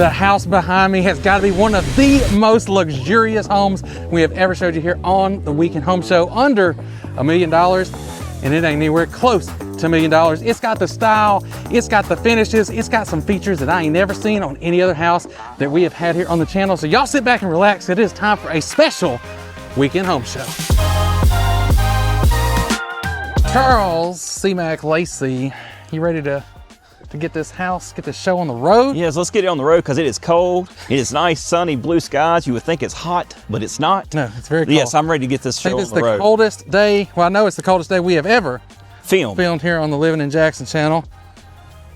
The house behind me has got to be one of the most luxurious homes we have ever showed you here on the Weekend Home Show. Under $1 million, and it ain't anywhere close to $1 million. It's got the style, it's got the finishes, it's got some features that I ain't never seen on any other house that we have had here on the channel. So y'all sit back and relax. It is time for a special Weekend Home Show. Charles C-Mac Lacey, you ready to get this house, get this show on the road? Yes, let's get it on the road because it is cold. It is nice, sunny, blue skies. You would think it's hot, but it's not. No, it's very cold. Yes, I'm ready to get this show on the road. I think it's the coldest day, well, I know it's the coldest day we have ever filmed here on the Living in Jackson channel.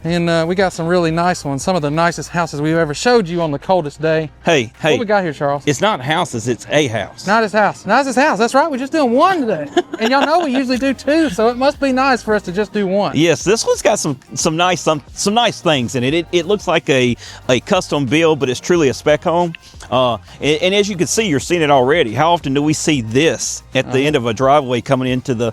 And we got some really nice ones, some of the nicest houses we've ever showed you on the coldest day. Hey. What we got here, Charles? It's not houses, it's a house. Not his house. Not his house. That's right. We're just doing one today. And y'all know we usually do two, so it must be nice for us to just do one. Yes, this one's got some nice things in it. It looks like a custom build, but it's truly a spec home. And as you can see, you're seeing it already. How often do we see this at the end of a driveway coming into the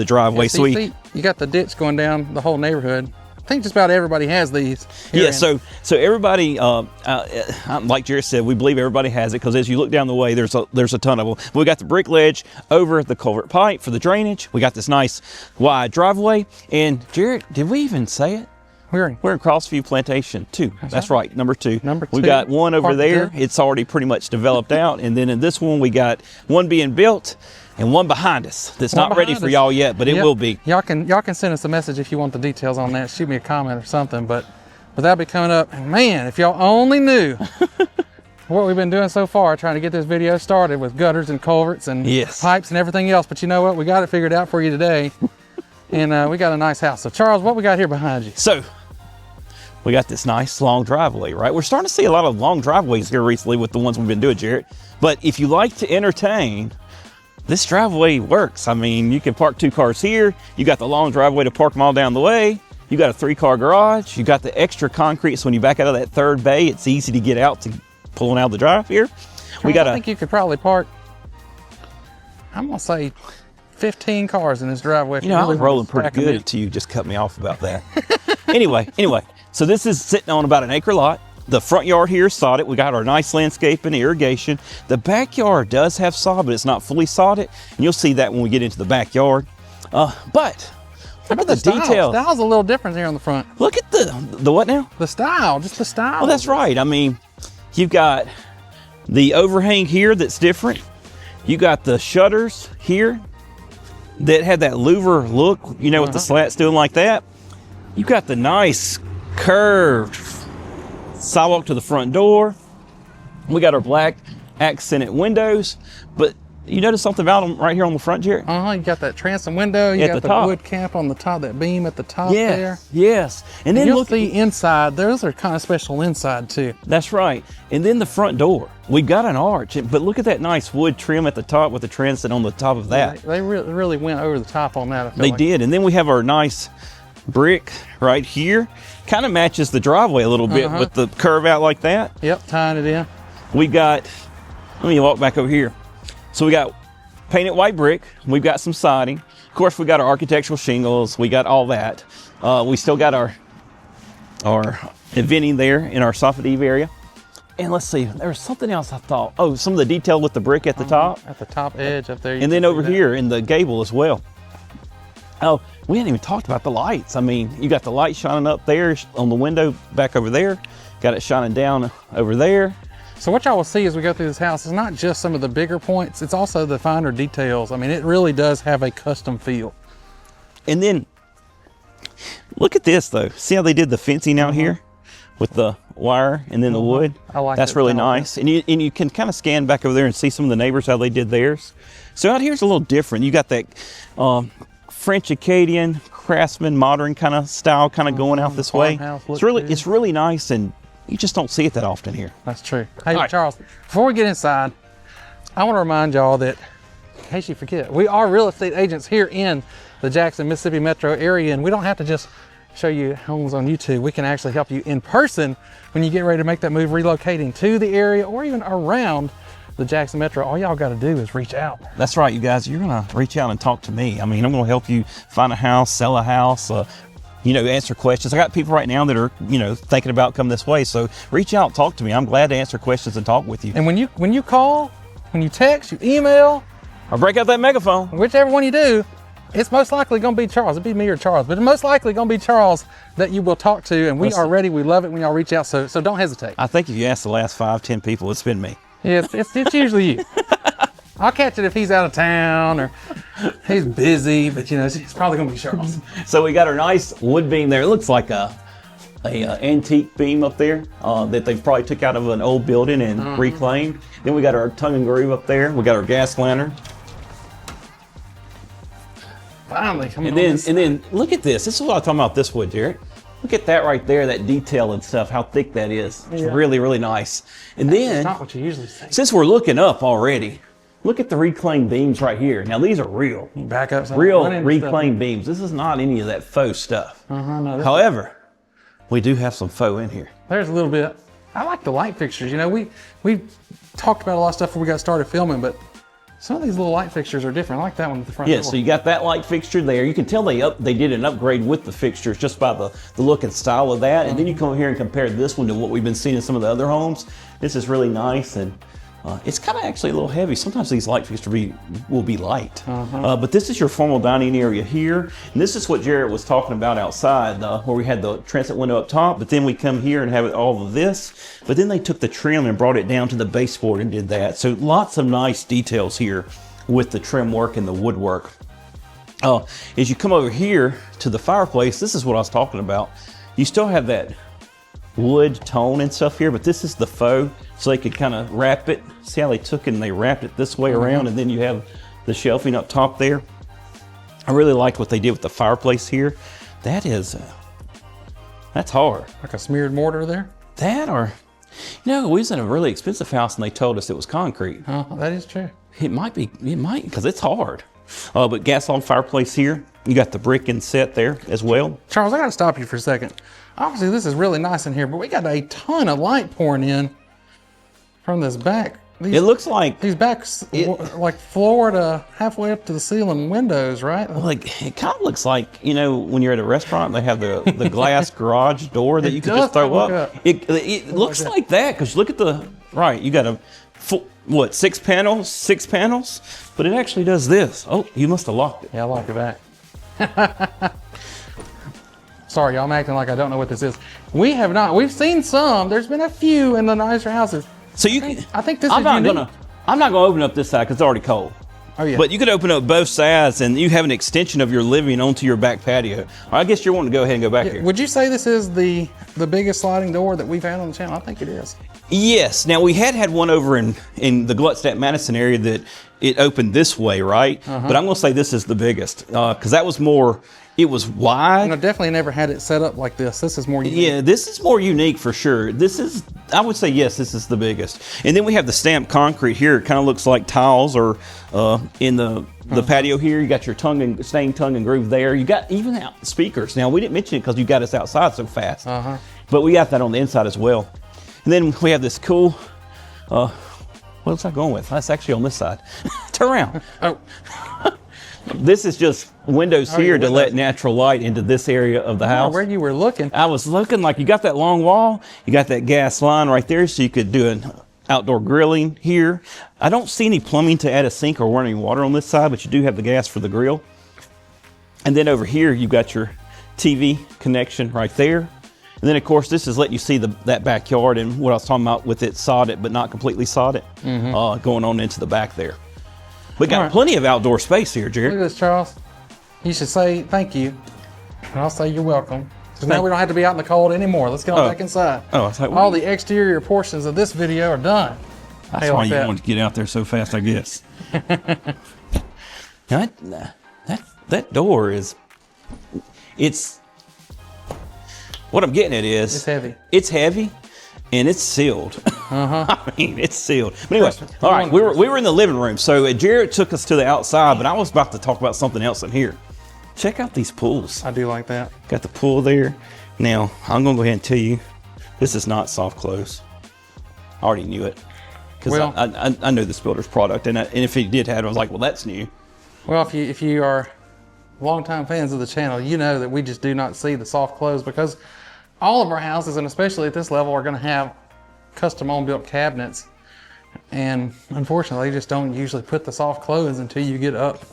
driveway? Yeah, you got the ditch going down the whole neighborhood. I think just about everybody has these. Yeah, so everybody, like Jared said, we believe everybody has it because as you look down the way, there's a ton of them. We got the brick ledge over the culvert pipe for the drainage. We got this nice wide driveway. And Jared, did we even say it? We're in Crossview Plantation 2. That's right, number 2. We got one over there. It's already pretty much developed out. And then in this one, we got one being built and one behind us that's not ready for y'all yet, but it will be. Y'all can send us a message if you want the details on that. Shoot me a comment or something, but that'll be coming up. And man, if y'all only knew what we've been doing so far, trying to get this video started with gutters and culverts and pipes and everything else. But you know what? We got it figured out for you today. And we got a nice house. So Charles, what we got here behind you? So we got this nice long driveway, right? We're starting to see a lot of long driveways here recently with the ones we've been doing, Jared. But if you like to entertain, this driveway works. I mean, you can park 2 cars here. You got the long driveway to park them all down the way. You got a 3-car garage. You got the extra concrete, so when you back out of that third bay, it's easy to get out to pulling out of the drive here. I think you could probably park, I'm gonna say 15 cars in this driveway. You know, I was rolling pretty good until you just cut me off about that. Anyway, so this is sitting on about an acre lot. The front yard here is sodded. We got our nice landscape and irrigation. The backyard does have sod, but it's not fully sodded. And you'll see that when we get into the backyard. But look at the detail. The style's a little different here on the front. Look at the what now? The style, just the style. Oh, that's right. I mean, you've got the overhang here that's different. You got the shutters here that had that louver look, you know, with the slats doing like that. You got the nice curved sidewalk to the front door. We got our black accented windows, but you notice something about them right here on the front, Jared? You got that transom window. You got the wood cap on the top, that beam at the top there. Yes. And then you'll see inside. Those are kind of special inside too. That's right. And then the front door. We got an arch, but look at that nice wood trim at the top with the transit on the top of that. Yeah, they really went over the top on that. They did. And then we have our nice brick right here. Kind of matches the driveway a little bit with the curve out like that. Yep, tying it in. We got, let me walk back over here. So we got painted white brick. We've got some siding. Of course, we got our architectural shingles. We got all that. We still got our venting there in our soffit eave area. And let's see, there was something else I thought. Oh, some of the detail with the brick at the top. At the top edge up there. And then over here in the gable as well. Oh, we hadn't even talked about the lights. I mean, you got the light shining up there on the window back over there. Got it shining down over there. So what y'all will see as we go through this house is not just some of the bigger points, it's also the finer details. I mean, it really does have a custom feel. And then, look at this though. See how they did the fencing out here with the wire and then the wood? I like that's really nice. And you can kind of scan back over there and see some of the neighbors, how they did theirs. So out here's a little different. You got that French Acadian, craftsman, modern kind of style going out this way. It's really nice, and you just don't see it that often here. That's true. Hey, Charles, before we get inside, I want to remind y'all that, in case you forget, we are real estate agents here in the Jackson, Mississippi metro area, and we don't have to just show you homes on YouTube. We can actually help you in person when you get ready to make that move, relocating to the area or even around the Jackson Metro. All y'all got to do is reach out. That's right, you guys. You're gonna reach out and talk to me. I mean, I'm gonna help you find a house, sell a house, answer questions. I got people right now that are, thinking about coming this way. So reach out, talk to me. I'm glad to answer questions and talk with you. And when you call, when you text, you email, I'll break out that megaphone. whichever one you do, it's most likely going to be Charles. It'd be me or Charles, but it's most likely going to be Charles that you will talk to. And we are ready. We love it when y'all reach out. So don't hesitate. I think if you ask the last 5-10 people, it's been me. Yeah, it's usually you. I'll catch it if he's out of town or he's busy, but it's probably gonna be Charles. So we got our nice wood beam there. It looks like a antique beam up there that they probably took out of an old building and reclaimed. Then we got our tongue and groove up there. We got our gas lantern. Finally coming And then look at this. This is what I'm talking about. This wood, Jared. Look at that right there. That detail and stuff. How thick that is. It's really, really nice. And then It's not what you usually see. since we're looking up already. Look at the reclaimed beams right here. Now these are real. Back up. Real reclaimed beams. This is not any of that faux stuff. No, However, we do have some faux in here. there's a little bit. I like the light fixtures. We talked about a lot of stuff before we got started filming, but some of these little light fixtures are different. I like that one at the front door. So you got that light fixture there. You can tell they did an upgrade with the fixtures just by the look and style of that. And then you come here and compare this one to what we've been seeing in some of the other homes. This is really nice, and it's kind of actually a little heavy. Sometimes these light fixtures will be light. But this is your formal dining area here. And this is what Jared was talking about outside, where we had the transit window up top, but then we come here and have all of this. But then they took the trim and brought it down to the baseboard and did that. So lots of nice details here with the trim work and the woodwork. As you come over here to the fireplace, this is what I was talking about. You still have that wood tone and stuff here, but this is the faux, so they could kind of wrap it. See how they took it and they wrapped it this way around, and then you have the shelving up top there. I really liked what they did with the fireplace here. That's hard. Like a smeared mortar there. That or, we was in a really expensive house and they told us it was concrete. That is true. It might, because it's hard. But gas log fireplace here. You got the brick inset there as well. Charles, I got to stop you for a second. Obviously, this is really nice in here, but we got a ton of light pouring in from this back. It looks like These backs, like floor to halfway up to the ceiling windows, right? it kind of looks like, when you're at a restaurant, they have the glass garage door that you can just throw up. It looks like that, because look at you got a full, 6 panels, but it actually does this. Oh, you must have locked it. Yeah, I like it back. Sorry, y'all, I'm acting like I don't know what this is. We have not. We've seen some. There's been a few in the nicer houses. So I think this is unique. I'm not gonna open up this side because it's already cold. Oh yeah. But you could open up both sides and you have an extension of your living onto your back patio. I guess you're wanting to go ahead and go back here. Would you say this is the biggest sliding door that we've had on the channel? I think it is. Yes. Now we had one over in the Gluckstadt Madison area that it opened this way, right? But I'm gonna say this is the biggest because that was more. It was wide. I definitely never had it set up like this. This is more unique. Yeah, this is more unique for sure. I would say yes, this is the biggest. And then we have the stamped concrete here. It kind of looks like tiles or in the patio here. You got your stained tongue and groove there. You got even out speakers. Now we didn't mention it because you got us outside so fast. But we got that on the inside as well. And then we have this cool, what was I going with? That's actually on this side. Turn around. Oh. This is just windows here to let natural light into this area of the house. Where you were looking. I was looking like you got that long wall, you got that gas line right there, so you could do an outdoor grilling here. I don't see any plumbing to add a sink or running water on this side, but you do have the gas for the grill. And then over here, you got your TV connection right there. And then, of course, this is letting you see that backyard and what I was talking about with it sodded, but not completely sodded, going on into the back there. We got plenty of outdoor space here, Jared. Look at this, Charles. You should say thank you, and I'll say you're welcome. So now we don't have to be out in the cold anymore. Let's get on back inside. Oh, it's like, all the exterior portions of this video are done. That's why you wanted to get out there so fast, I guess. that door is, what I'm getting at is, it's heavy. It's heavy. And it's sealed. I mean, it's sealed. But anyway, all right, we were in the living room. So Jared took us to the outside, but I was about to talk about something else in here. Check out these pools. I do like that. Got the pool there. Now, I'm going to go ahead and tell you, this is not soft close. I already knew it. Because I know this builder's product. And if he did have it, I was like, well, that's new. Well, if you are longtime fans of the channel, you know that we just do not see the soft close because all of our houses, and especially at this level, are going to have custom on-built cabinets. And unfortunately, they just don't usually put the soft close until you get up,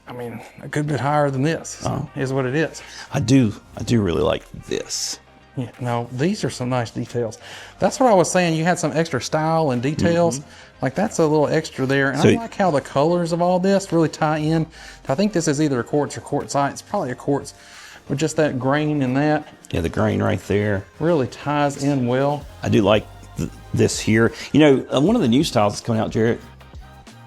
I mean, a good bit higher than this, is what it is. I do really like this. Yeah, no, these are some nice details. That's what I was saying. You had some extra style and details. Like that's a little extra there. And I like how the colors of all this really tie in. I think this is either a quartz or quartzite. It's probably a quartz with just that grain in that. Yeah, the grain right there. Really ties in well. I do like this here. You know, one of the new styles that's coming out, Jarrett,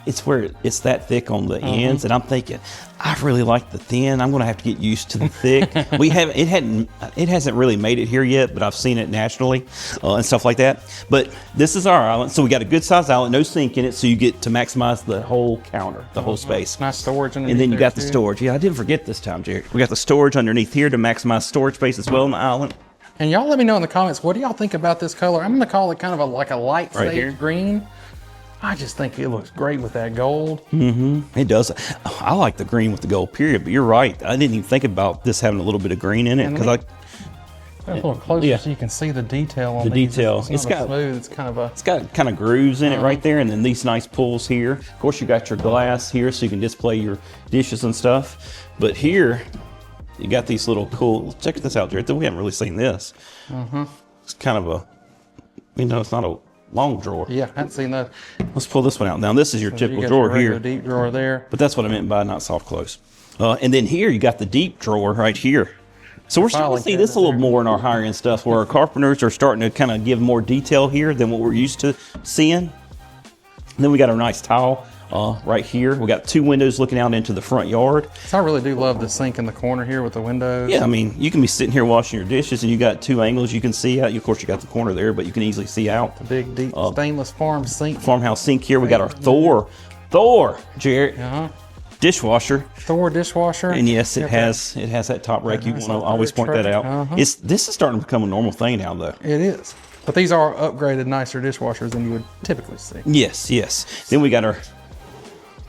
it's where it's that thick on the ends, and I'm thinking, I really like the thin. I'm gonna have to get used to the thick. It hasn't really made it here yet, but I've seen it nationally and stuff like that. But this is our island, so we got a good size island, no sink in it, so you get to maximize the whole counter, the whole space. Nice storage underneath. And then you got the storage. Yeah, I didn't forget this time, Jarrett. We got the storage underneath here to maximize storage space as well on the island. And y'all let me know in the comments, what do y'all think about this color? I'm gonna call it kind of like a light sage green. I just think it looks great with that gold. It does. I like the green with the gold, period. But you're right. I didn't even think about this having a little bit of green in it because a little closer so you can see the detail on these. It's got smooth. It's got kind of grooves in it right there, and then these nice pulls here. Of course, you got your glass here so you can display your dishes and stuff. But here, you got these little cool. Check this out, Jared. We haven't really seen this. It's kind of a, it's not a long drawer. Yeah, I haven't seen that. Let's pull this one out. Now, this is your typical drawer here. Deep drawer there. But that's what I meant by not soft close. And then here, you got the deep drawer right here. So we're starting to see this a little more in our higher end stuff where our carpenters are starting to kind of give more detail here than what we're used to seeing. And then we got our nice tile right here. We got 2 windows looking out into the front yard. So I really do love the sink in the corner here with the windows. Yeah, I mean, you can be sitting here washing your dishes and you got 2 angles you can see out. Of course, you got the corner there, but you can easily see out. The big, deep stainless farmhouse sink here. We got our Thor, Jarrett. Dishwasher. Thor dishwasher. And yes, it has that top rack. You want to always point that out. This is starting to become a normal thing now, though. It is. But these are upgraded, nicer dishwashers than you would typically see. Yes. Then we got our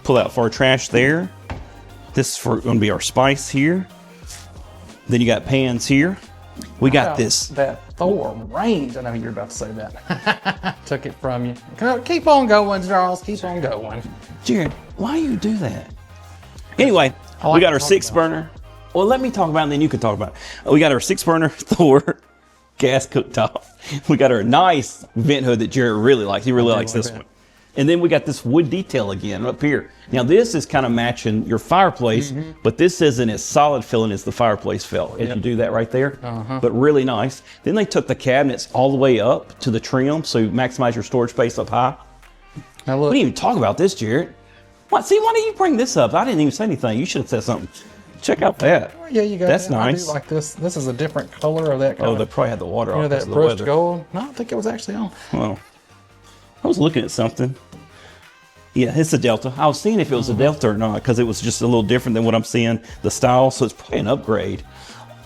pull out for our trash there. This is going to be our spice here. Then you got pans here. We got this. That Thor range. I know you're about to say that. Took it from you. Keep on going, Charles. Keep on going. Jared, why do you do that? Anyway, we got our 6-burner. Well, let me talk about it and then you can talk about it. We got our 6-burner Thor gas cooktop. We got our nice vent hood that Jared really likes. He really likes this one. And then we got this wood detail again up here. Now this is kind of matching your fireplace, but this isn't as solid feeling as the fireplace felt. As you do that right there, but really nice. Then they took the cabinets all the way up to the trim, so you maximize your storage space up high. Now look, we didn't even talk about this, Jared. What? See, why didn't you bring this up? I didn't even say anything. You should have said something. Check out that. Yeah, you got That's that. nice. I do like this. This is a different color of that. They probably had the water off. That brushed gold. No, I think it was actually on. Well, I was looking at something. Yeah, it's a Delta. I was seeing if it was a Delta or not because it was just a little different than what I'm seeing, the style, so it's probably an upgrade.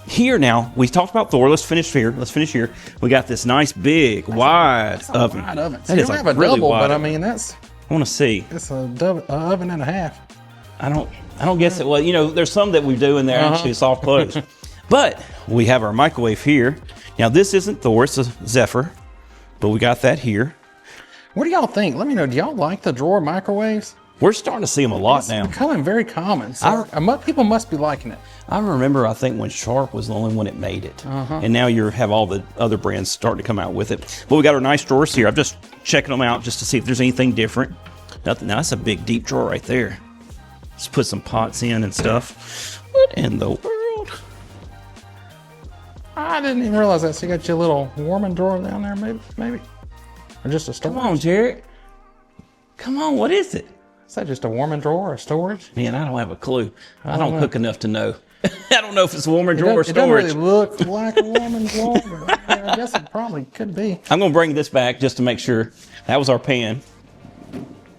Here now, we talked about Thor. Let's finish here. We got this nice big wide oven. Wide oven. That is have a really double, wide. but I mean that's. I want to see. It's a oven and a half. I don't guess it. Well, there's some that we do in there actually soft close. But we have our microwave here. Now this isn't Thor, it's a Zephyr, but we got that here. What do y'all think? Let me know. Do y'all like the drawer microwaves? We're starting to see them a lot now. It's becoming very common. So people must be liking it. I remember, I think when Sharp was the only one that made it. And now you have all the other brands starting to come out with it. But we got our nice drawers here. I'm just checking them out just to see if there's anything different. Nothing. Now that's a big deep drawer right there. Let's put some pots in and stuff. What in the world? I didn't even realize that. So you got your little warming drawer down there, maybe? Or just a storage? Come on, Jared. Come on, what is it? Is that just a warming drawer or storage? Man, I don't have a clue. I don't cook enough to know. I don't know if it's a warming drawer or storage. It doesn't really look like a warming drawer, but I guess it probably could be. I'm going to bring this back just to make sure. That was our pan.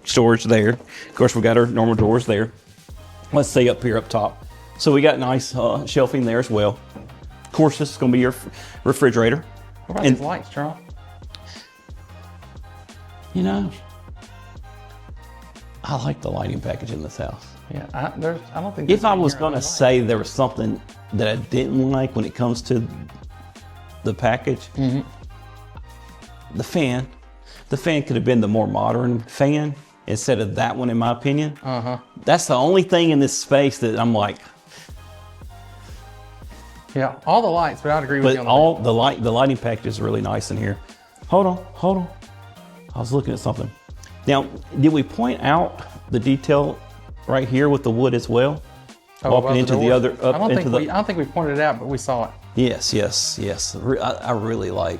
Storage there. Of course, we got our normal drawers there. Let's see up here up top. So we got nice shelving there as well. Of course, this is going to be your refrigerator. What about these lights, Charles? I like the lighting package in this house. Yeah, I don't think. If I was going to say there was something that I didn't like when it comes to the package, the fan could have been the more modern fan instead of that one, in my opinion. That's the only thing in this space that I'm like. Yeah, all the lights, but I'd agree with you on all the lighting package is really nice in here. Hold on. I was looking at something. Now, did we point out the detail right here with the wood as well? Walking into the other, I don't think we pointed it out, but we saw it. Yes. I really like.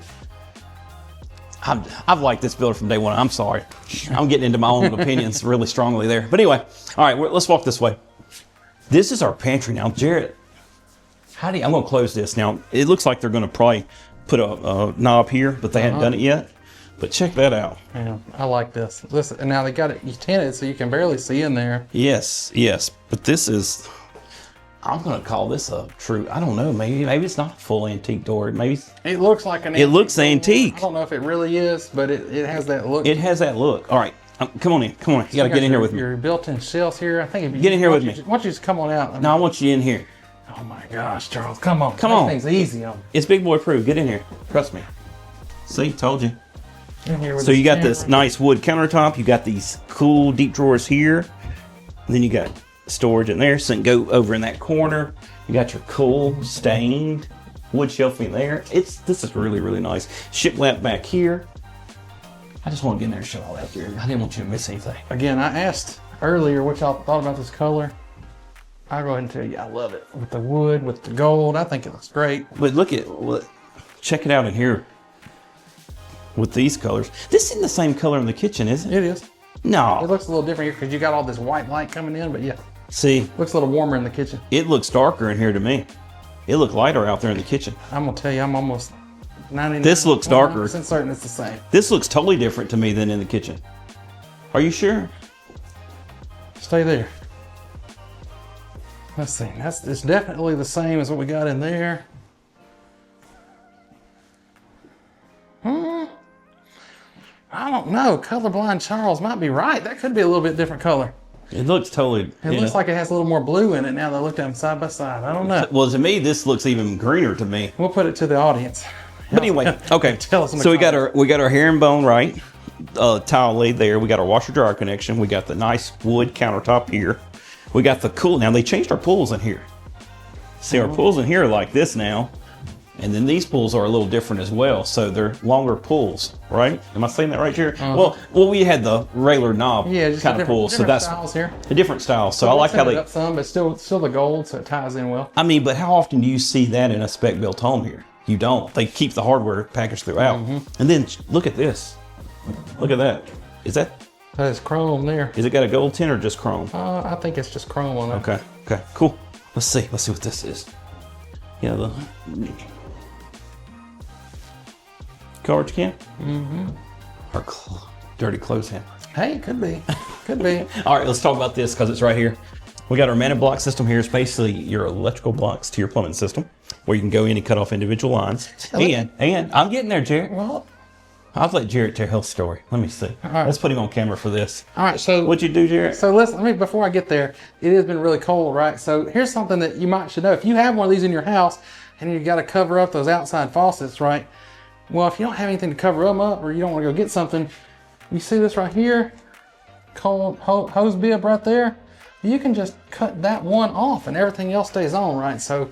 I've liked this builder from day one. I'm sorry. I'm getting into my own opinions really strongly there. But anyway, all right, let's walk this way. This is our pantry now. Jarrett, I'm going to close this. Now, it looks like they're going to probably put a knob here, but they hadn't done it yet. But check that out. Yeah, I like this. Listen, and now they got it tinted so you can barely see in there. Yes. But this is, I'm going to call this a true, I don't know, maybe it's not a full antique door. Maybe it looks like an antique. It looks antique. I don't know if it really is, but it has that look. It has that look. All right, come on in. You got to get in here with me. Your built-in shelves here. I think if you get in here with me. Why don't you just come on out? No, I want you in here. Oh my gosh, Charles, come on. Come on. Things easy on me. It's big boy proof. Get in here. Trust me. See, told you. In here with so you got this nice wood countertop. You got these cool deep drawers here. And then you got storage in there. So you can go over in that corner. You got your cool stained wood shelving there. This is really, really nice. Shiplap back here. I just want to get in there and show all that here. I didn't want you to miss anything. Again, I asked earlier what y'all thought about this color. I'll go ahead and tell you, I love it. With the wood, with the gold, I think it looks great. But check it out in here. With these colors. This isn't the same color in the kitchen, is it? It is. No. It looks a little different here because you got all this white light coming in, but yeah. See. Looks a little warmer in the kitchen. It looks darker in here to me. It looked lighter out there in the kitchen. I'm going to tell you, I'm almost 99%. This looks darker. Certain it's the same. This looks totally different to me than in the kitchen. Are you sure? Stay there. Let's see. It's definitely the same as what we got in there. I don't know. Colorblind Charles might be right. That could be a little bit different color. It looks totally. It looks like it has a little more blue in it now that I looked at them side by side. I don't know. Well, to me, this looks even greener to me. We'll put it to the audience. But anyway, okay. Tell us. So we got our herringbone right tile laid there. We got our washer dryer connection. We got the nice wood countertop here. We got the cool. Now they changed our pools in here. See, our pools in here are like this now. And then these pools are a little different as well. So they're longer pools, right? Am I saying that right here? Well, we had the regular knob kind of pool. So that's styles here. A different style. So I like how they up some, but still the gold, so it ties in well. I mean, but how often do you see that in a spec built home here? You don't. They keep the hardware packaged throughout. And then look at this. Look at that. Is that? That is chrome there. Is it got a gold tint or just chrome? I think it's just chrome on it. Okay, cool. Let's see what this is. Yeah, the garbage can? Or dirty clothes hamper. Hey, could be. All right, let's talk about this because it's right here. We got our managed block system here. It's basically your electrical blocks to your plumbing system where you can go in and cut off individual lines. And I'm getting there, Jarrett. Well, I'll let Jarrett tell his story. Let me see. All right. Let's put him on camera for this. All right, so what'd you do, Jarrett? So listen, before I get there, it has been really cold, right? So here's something that you might should know. If you have one of these in your house and you got to cover up those outside faucets, right? Well, if you don't have anything to cover them up or you don't want to go get something, you see this right here, cold hose bib right there. You can just cut that one off and everything else stays on, right? So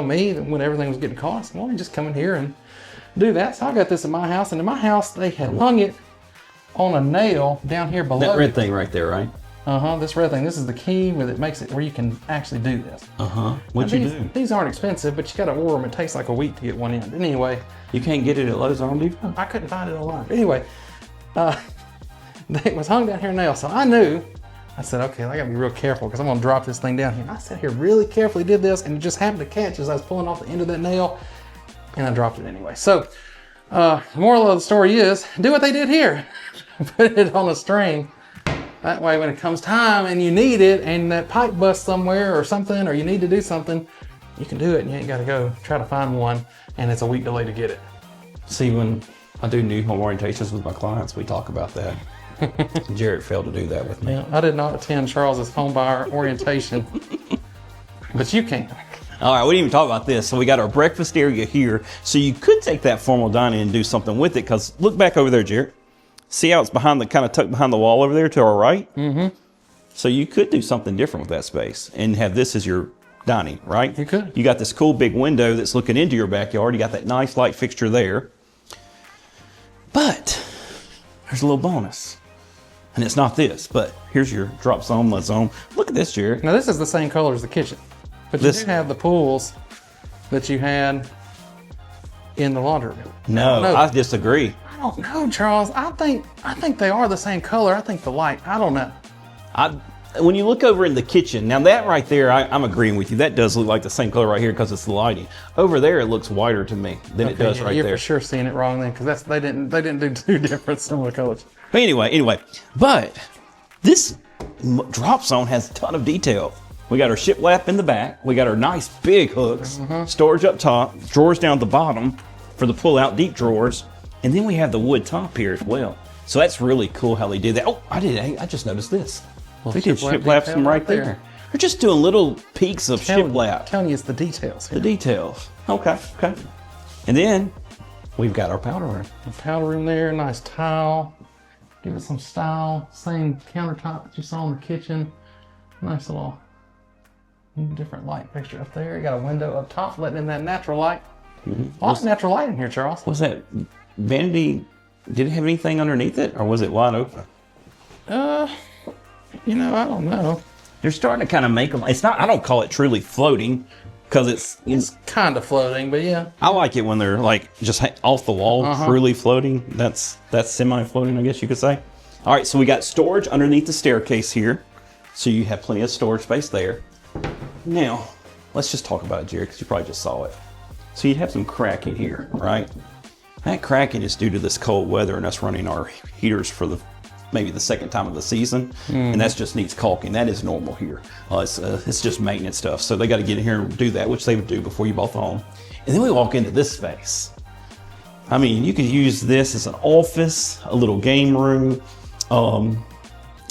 me, when everything was getting caught, I said, well, you just come in here and do that. So I got this in my house, and in my house they had hung it on a nail down here below. That red thing right there, right? This red thing. This is the key where it makes it where you can actually do this. What'd you do? These aren't expensive, but you got to order them. It takes like a week to get one in. Anyway, you can't get it at Lowe's or Home Depot? I couldn't find it online. Anyway, it was hung down here nail, so I knew. I said, okay, I gotta be real careful because I'm gonna drop this thing down here. I sat here really carefully, did this, and it just happened to catch as I was pulling off the end of that nail, and I dropped it anyway. So, the moral of the story is, do what they did here. Put it on a string. That way when it comes time and you need it, and that pipe busts somewhere or something, or you need to do something, you can do it, and you ain't gotta go try to find one, and it's a week delay to get it. See, when I do new home orientations with my clients, we talk about that. Jared failed to do that with me. Yeah, I did not attend Charles's home buyer orientation, but you can. All right, we didn't even talk about this. So we got our breakfast area here. So you could take that formal dining and do something with it, because look back over there, Jared. See how it's behind the, kind of tucked behind the wall over there to our right? Mm-hmm. So you could do something different with that space and have this as your dining, right? You could. You got this cool big window that's looking into your backyard. You got that nice light fixture there. But there's a little bonus. And it's not this, but here's your drop zone, mud zone. Look at this, Jared. Now this is the same color as the kitchen, but you do have the pools that you had in the laundry room. No, I disagree. I don't know, Charles. I think they are the same color. I think the light. I don't know. When you look over in the kitchen, now that right there, I'm agreeing with you. That does look like the same color right here because it's the lighting. Over there, it looks whiter to me than it does right you're there. You're for sure seeing it wrong then, because they didn't do two different similar colors. But anyway, but this drop zone has a ton of detail. We got our shiplap in the back. We got our nice big hooks, storage up top, drawers down the bottom for the pull-out deep drawers, and then we have the wood top here as well. So that's really cool how they did that. Oh, I just noticed this. They did shiplaps from right there. They're just doing little peaks of shiplap. Telling you it's the details here. The details. Okay. And then we've got our powder room. The powder room there, nice tile. Give it some style. Same countertop that you saw in the kitchen. Nice little different light fixture up there. You got a window up top letting in that natural light. Lots of natural light in here, Charles. Was that vanity? Did it have anything underneath it, or was it wide open? I don't know. They're starting to kind of make them. It's not. I don't call it truly floating, because it's kind of floating, but yeah. I like it when they're like just off the wall, truly floating. That's semi-floating, I guess you could say. All right, so we got storage underneath the staircase here, so you have plenty of storage space there. Now, let's just talk about it, Jerry, because you probably just saw it. So you'd have some cracking here, right? That cracking is due to this cold weather and us running our heaters for maybe the second time of the season, and that just needs caulking. That is normal here. It's just maintenance stuff. So they got to get in here and do that, which they would do before you bought the home. And then we walk into this space. I mean, you could use this as an office, a little game room.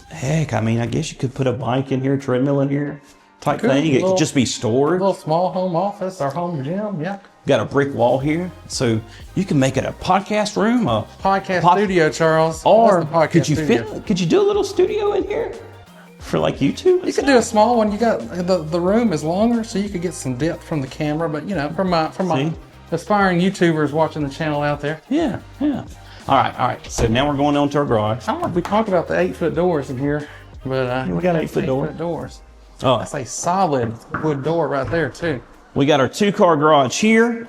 Heck, I mean, I guess you could put a bike in here, treadmill in here, type thing. It could just be stored. A little small home office or home gym, yeah. Got a brick wall here, so you can make it a podcast room, a podcast studio, Charles. Or could you do a little studio in here for like YouTube? You could do a small one. You got the room is longer, so you could get some depth from the camera. But from my aspiring YouTubers watching the channel out there. Yeah. All right. So now we're going on to our garage. I don't know if we talked about the 8-foot doors in here, but we got 8-foot doors. Oh, that's a solid wood door right there too. We got our 2-car garage here.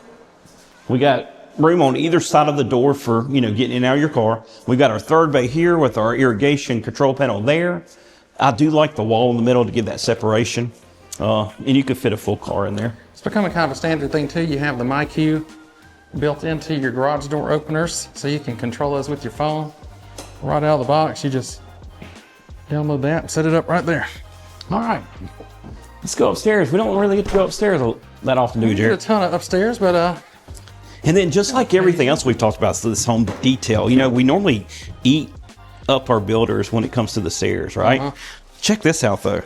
We got room on either side of the door for, getting in and out of your car. We got our third bay here with our irrigation control panel there. I do like the wall in the middle to give that separation. And you could fit a full car in there. It's becoming kind of a standard thing too. You have the MyQ built into your garage door openers, so you can control those with your phone. Right out of the box, you just download that and set it up right there. All right. Let's go upstairs. We don't really get to go upstairs that often, do we, Jared? We do a ton of upstairs, but and then just like everything else we've talked about, so this home detail, we normally eat up our builders when it comes to the stairs, right? Check this out though.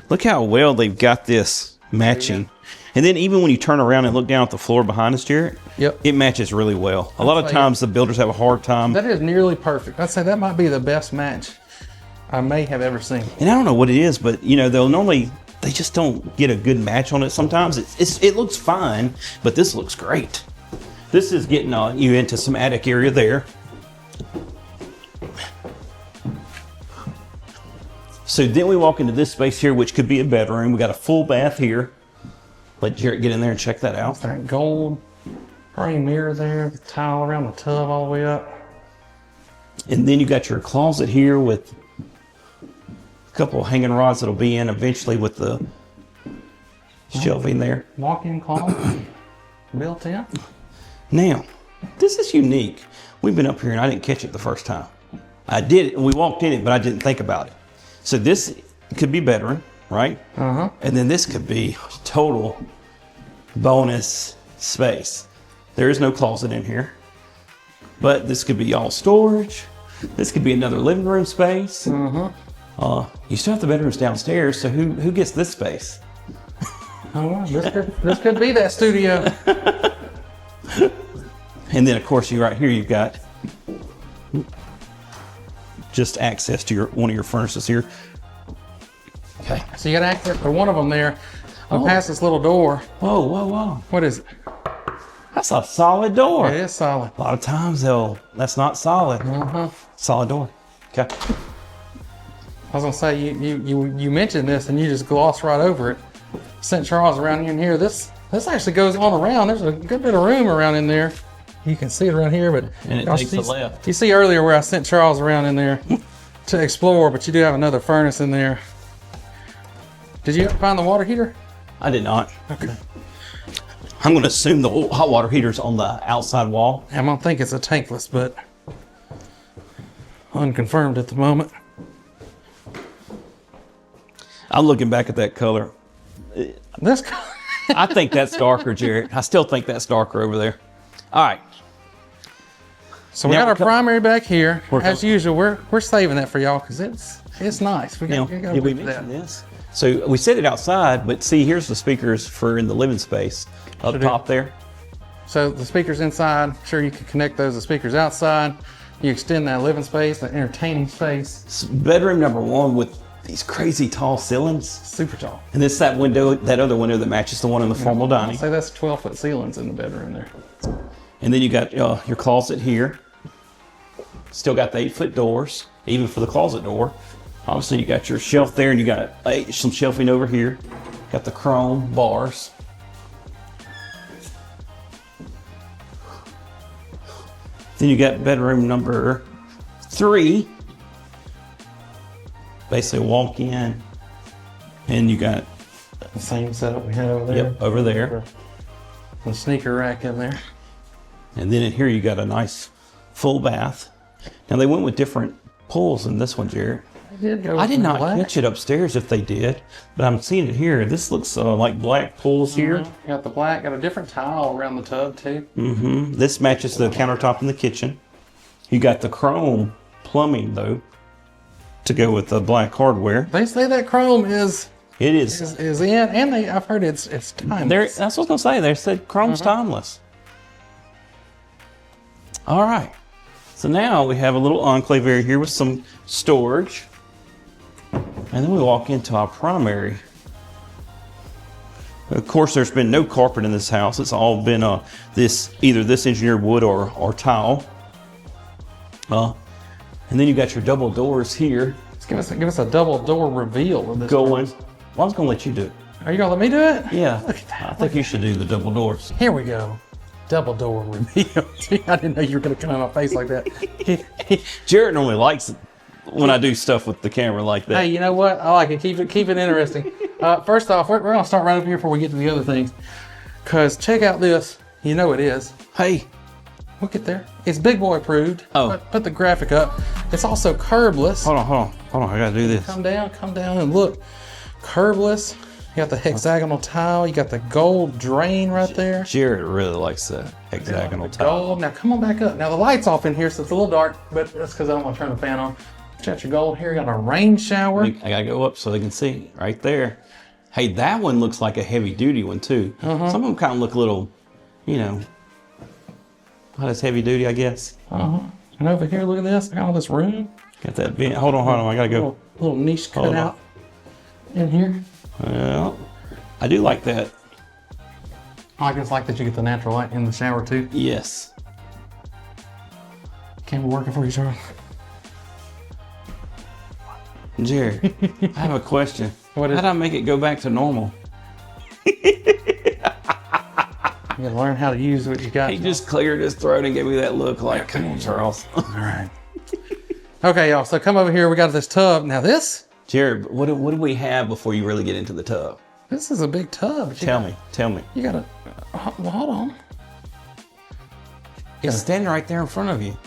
Look how well they've got this matching. And then even when you turn around and look down at the floor behind us, Jared, it matches really well. A lot of times the builders have a hard time. That is nearly perfect. I'd say that might be the best match I may have ever seen. And I don't know what it is, but they just don't get a good match on it sometimes. It looks fine, but this looks great. This is getting you into some attic area there. So then we walk into this space here, which could be a bedroom. We got a full bath here. Let Jarrett get in there and check that out. That gold frame mirror there, the tile around the tub all the way up. And then you got your closet here with a couple of hanging rods that'll be in eventually with the shelving there. Walk-in closet built in. Now, this is unique. We've been up here and I didn't catch it the first time. I did it and we walked in it, but I didn't think about it. So this could be bedroom, right? And then this could be total bonus space. There is no closet in here, but this could be all storage. This could be another living room space. You still have the bedrooms downstairs, so who gets this space? Oh, this could be that studio. And then, of course, right here you've got just access to one of your furnaces here. Okay. So you got access to one of them there. Past this little door. Whoa, whoa, whoa. What is it? That's a solid door. It is solid. A lot of times, though, that's not solid. Solid door. Okay. I was gonna say you mentioned this and you just glossed right over it. St. Charles around in here. This actually goes on around. There's a good bit of room around in there. You can see it around here, but and it takes a left. You see earlier where I sent Charles around in there to explore, but you do have another furnace in there. Did you find the water heater? I did not. Okay. I'm going to assume the hot water heater's on the outside wall. I'm gonna think it's a tankless, but unconfirmed at the moment. I'm looking back at that color. This. I think that's darker, Jared. I still think that's darker over there. All right. So we got our primary back here. As usual, we're saving that for y'all because it's nice. We got did we mention this? So we set it outside, but see, here's the speakers for in the living space up top there. So the speakers inside, sure you can connect those to speakers outside. You extend that living space, that entertaining space. Bedroom number one with these crazy tall ceilings. Super tall. And this that window, that other window that matches the one in the formal dining. I'd say that's 12-foot ceilings in the bedroom there. And then you got your closet here. Still got the 8-foot doors, even for the closet door. Obviously, you got your shelf there, and you got some shelving over here. Got the chrome bars. Then you got bedroom number 3. Basically, walk in, and you got the same setup we had over there. Yep, over there. The sneaker rack in there. And then in here, you got a nice full bath. Now, they went with different pools in this one, Jared. I did not catch it upstairs if they did, but I'm seeing it here. This looks like black pools here. You got the black, got a different tile around the tub too. This matches the countertop in the kitchen. You got the chrome plumbing though, to go with the black hardware. They say that chrome is in, and I've heard it's timeless. That's what I was gonna say. They said chrome's timeless. All right. So now we have a little enclave area here with some storage. And then we walk into our primary. Of course, there's been no carpet in this house. It's all been either this engineered wood or tile. And then you got your double doors here. Let's give us a double door reveal of this. Well, I was gonna let you do it. Are you gonna let me do it? Yeah. Look at that. I think you should do the double doors. Here we go. Double door reveal. I didn't know you were gonna come on my face like that. Jared normally likes it when I do stuff with the camera like that. Hey, you know what? I like it. Keep it interesting. First off, we're gonna start right up here before we get to the other things. Cause check out this. You know it is. Hey, we'll get there. It's big boy approved. Oh. Put the graphic up. It's also curbless. Hold on. I gotta do this. Come down and look. Curbless. You got the hexagonal tile. You got the gold drain right there. Jared really likes the hexagonal tile. Gold. Now come on back up. Now the light's off in here, so it's a little dark, but that's because I don't want to turn the fan on. Got your gold here. You got a rain shower. I gotta go up so they can see right there. Hey, that one looks like a heavy duty one too. Some of them kind of look a little, not as heavy duty, I guess. And over here, look at this. I got all this room. Got that vent. Hold on. I gotta go. Little niche cut out in here. Well, I do like that. I just like that you get the natural light in the shower too. Yes. Camera working for you, Charles? Jared, I have a question. What is How'd I make it go back to normal? You gotta learn how to use what you got. He just cleared his throat and gave me that look like, come on, Charles. All right. Okay, y'all. So come over here. We got this tub. Now this. Jared, what do we have before you really get into the tub? This is a big tub. Tell me. You gotta. Well, hold on. It's standing right there in front of you.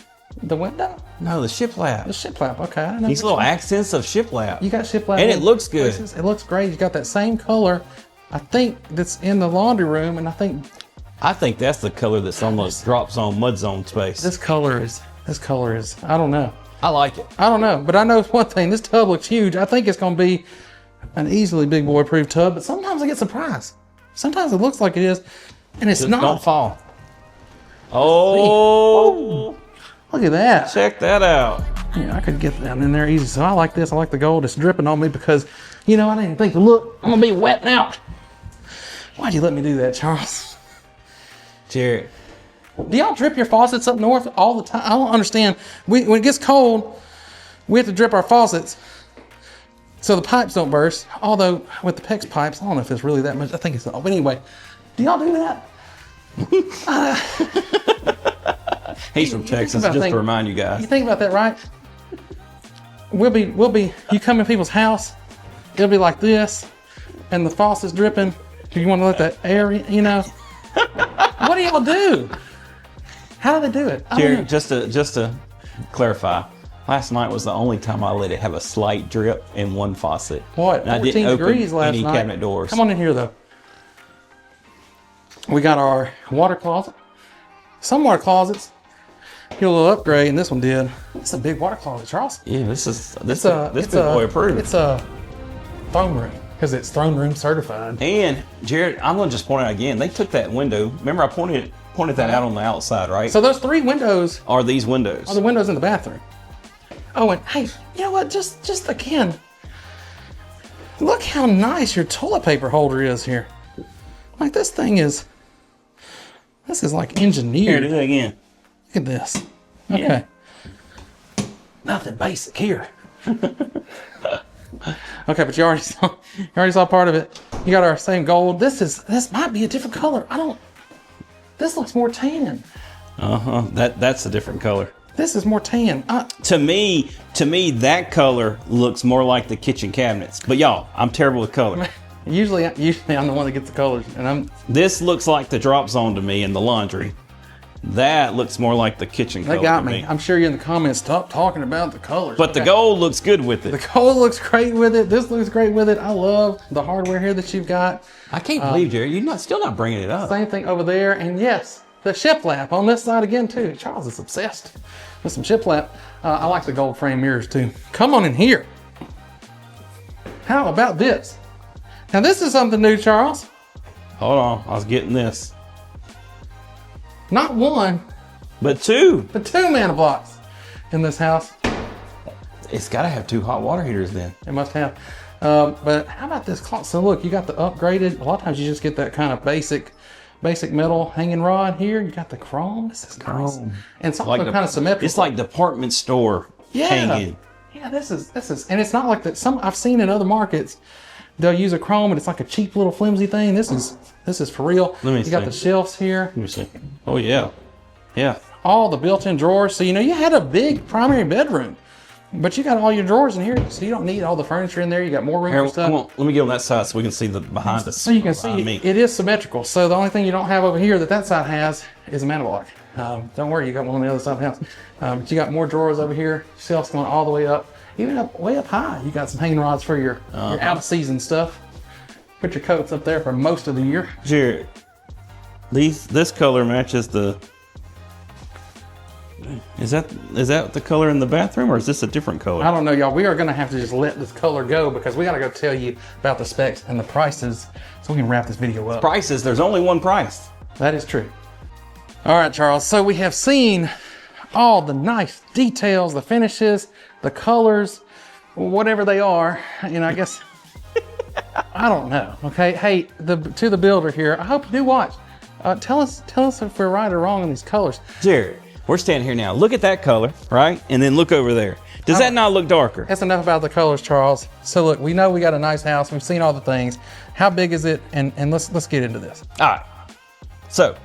The window? No, the shiplap. The shiplap. Okay. I know these little accents of shiplap. You got shiplap. And it looks good. Places. It looks great. You got that same color. I think that's in the laundry room, and I think that's the color that's on the drops on mud zone space. This color is. I don't know. I like it. I don't know, but I know one thing. This tub looks huge. I think it's going to be an easily big boy proof tub, but sometimes I get surprised. Sometimes it looks like it is, and it's not. Don't fall. Oh, look at that. Check that out. Yeah, I could get down in there easy. So I like this. I like the gold. It's dripping on me because, you know, I didn't think to look. I'm going to be wetting out. Why'd you let me do that, Charles? Jared. Do y'all drip your faucets up north all the time? I don't understand. When it gets cold, we have to drip our faucets so the pipes don't burst. Although with the PEX pipes, I don't know if it's really that much. I think it's not. But anyway, do y'all do that? He's from Texas, just to remind you guys. You think about that, right? We'll be. You come in people's house, it'll be like this, and the faucet's dripping. Do you want to let that air, you know? What do y'all do? How do they do it? Jared, just to clarify, last night was the only time I let it have a slight drip in one faucet. What? 14 degrees last night. Cabinet doors. Come on in here though. We got our water closet. Some water closets get a little upgrade, and this one did. It's a big water closet, Charles. Yeah, this big boy approved. It's a throne room because it's throne room certified. And Jared, I'm gonna just point out again. They took that window. Remember, I pointed that out on the outside, right? So those 3 windows are these windows. Are the windows in the bathroom. Oh, and hey, you know what? Just again, look how nice your toilet paper holder is here. Like this is like engineered. Here, do it again. Look at this. Okay. Yeah. Nothing basic here. Okay, but you already saw part of it. You got our same gold. This might be a different color. This looks more tan. That's a different color. This is more tan. To me, that color looks more like the kitchen cabinets. But y'all, I'm terrible with color. Usually I'm the one that gets the colors, and This looks like the drop zone to me in the laundry. That looks more like the kitchen color. They got me. I'm sure you're in the comments. Stop talking about the colors. But the gold looks good with it. The gold looks great with it. This looks great with it. I love the hardware here that you've got. I can't believe, Jerry, you're still not bringing it up. Same thing over there, and yes, the shiplap on this side again too. Charles is obsessed with some shiplap. I like the gold frame mirrors too. Come on in here. How about this? Now this is something new, Charles. Hold on, I was getting this. Not one, but 2. but 2 mana blocks in this house. It's got to have 2 hot water heaters then. It must have. But how about this clock? So look, you got the upgraded. A lot of times you just get that kind of basic metal hanging rod here. You got the chrome. This is nice. And it's also Like kind of symmetrical. It's like department store hanging. Yeah, this is, and it's not like that. I've seen in other markets, they'll use a chrome and it's like a cheap little flimsy thing. This is for real. Let me you got the shelves here. Let me see. Oh yeah. Yeah. All the built-in drawers. So, you know, you had a big primary bedroom, but you got all your drawers in here. So you don't need all the furniture in there. You got more room for stuff. Come on, let me get on that side so we can see the behind us. So you can see it is symmetrical. So the only thing you don't have over here that side has is a mana block. Don't worry, you got one on the other side of the house. But you got more drawers over here. Shelves going all the way up. Even way up high, you got some hanging rods for your out of season stuff. Put your coats up there for most of the year. Jared, this color matches the. Is that the color in the bathroom, or is this a different color? I don't know, y'all. We are gonna have to just let this color go because we gotta go tell you about the specs and the prices so we can wrap this video up. Prices, there's only one price. That is true. All right, Charles. So we have seen all the nice details, the finishes, the colors, whatever they are. You know, I guess, I don't know. Okay. Hey, to the builder here, I hope you do watch. Tell us if we're right or wrong on these colors. Jared, we're standing here now. Look at that color, right? And then look over there. Does that not look darker? That's enough about the colors, Charles. So look, we know we got a nice house. We've seen all the things. How big is it? And let's get into this. All right. So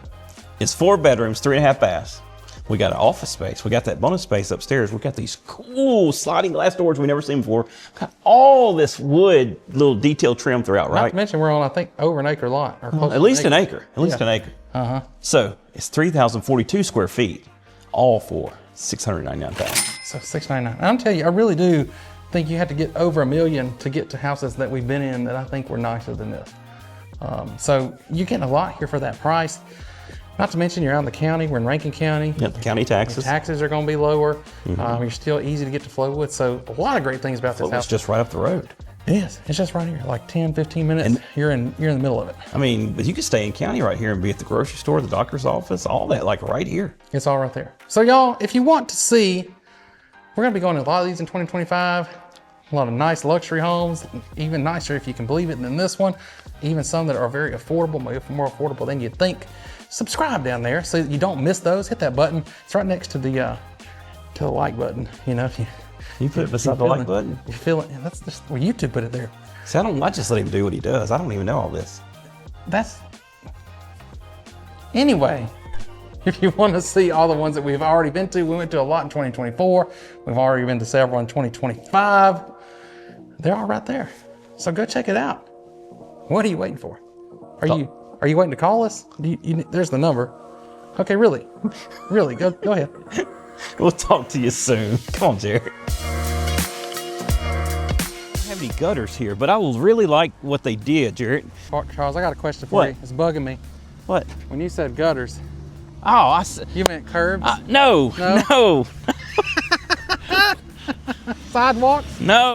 it's 4 bedrooms, 3.5 baths. We got an office space. We got that bonus space upstairs. We got these cool sliding glass doors we never seen before. Got all this wood, little detail trim throughout, right? Not to mention we're on, I think, over an acre lot. Or close at least an acre. At least an acre. Uh-huh. So it's 3,042 square feet, all for $699,000. So $699. I'll tell you, I really do think you have to get over $1 million to get to houses that we've been in that I think were nicer than this. So you're getting a lot here for that price. Not to mention you're out in the county, we're in Rankin County. Yeah, the county taxes. Taxes are gonna be lower. You're still easy to get to Flowood. So a lot of great things about this house. It's just right up the road. It is, it's just right here, like 10, 15 minutes, you're in the middle of it. I mean, but you could stay in county right here and be at the grocery store, the doctor's office, all that, like right here. It's all right there. So y'all, if you want to see, we're gonna be going to a lot of these in 2025. A lot of nice luxury homes, even nicer if you can believe it than this one. Even some that are very affordable, maybe more affordable than you'd think. Subscribe down there so you don't miss those. Hit that button. It's right next to the like button. You know, if you put it beside the like button. You feel it. That's just well, YouTube put it there. See, I just let him do what he does. I don't even know all this. Anyway, if you want to see all the ones that we've already been to, we went to a lot in 2024. We've already been to several in 2025. They're all right there. So go check it out. What are you waiting for? Are you waiting to call us? There's the number. Okay, really, go ahead. We'll talk to you soon. Come on, Jared. I don't have any gutters here, but I will really like what they did, Jared. Charles, I got a question for you. It's bugging me. What? When you said gutters. Oh, you meant curbs? No. Sidewalks? No.